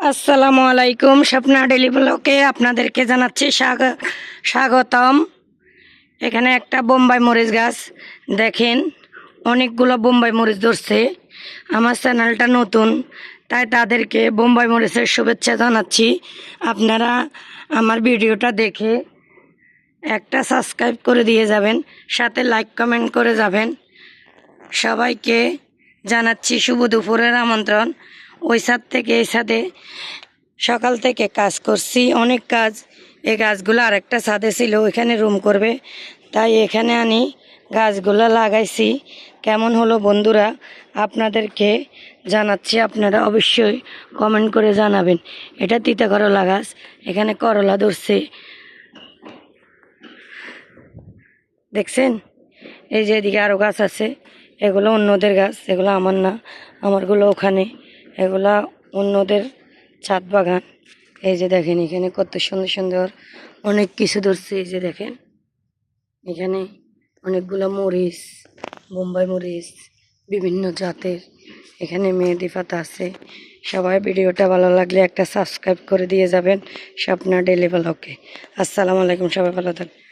আসসালামু আলাইকুম। স্বপ্না ডেলি ব্লকে আপনাদেরকে জানাচ্ছি স্বাগতম। এখানে একটা বোম্বাই মরিচ গাছ দেখেন, অনেকগুলো বোম্বাই মরিচ ধরছে। আমার চ্যানেলটা নতুন, তাই তাদেরকে বোম্বাই মরিচের শুভেচ্ছা জানাচ্ছি। আপনারা আমার ভিডিওটা দেখে একটা সাবস্ক্রাইব করে দিয়ে যাবেন, সাথে লাইক কমেন্ট করে যাবেন। সবাইকে জানাচ্ছি শুভ দুপুরের আমন্ত্রণ। ওই ছাদ থেকে এই ছাদে সকাল থেকে কাজ করছি, অনেক কাজ। এই গাছগুলো আরেকটা ছাদে ছিল, ওইখানে রুম করবে, তাই এখানে আনি গাছগুলো লাগাইছি। কেমন হলো বন্ধুরা আপনাদেরকে জানাচ্ছি, আপনারা অবশ্যই কমেন্ট করে জানাবেন। এটা তিতা করলা গাছ, এখানে করলা ধরছে দেখছেন। এই যে এদিকে আরও গাছ আছে, এগুলো অন্যদের গাছ, এগুলো আমার না, আমারগুলো ওখানে, এগুলা অন্যদের ছাদ বাগান। এই যে দেখেন এখানে কত সুন্দর সুন্দর অনেক কিছু ধরছে। এই যে দেখেন এখানে অনেকগুলো মরিচ, বোম্বাই মরিচ বিভিন্ন জাতের। এখানে মেহেদি পাতা আছে। সবাই ভিডিওটা ভালো লাগলে একটা সাবস্ক্রাইব করে দিয়ে যাবেন স্বপ্না ডেলি ব্লগে। আসসালামু আলাইকুম, সবাই ভালো থাকবেন।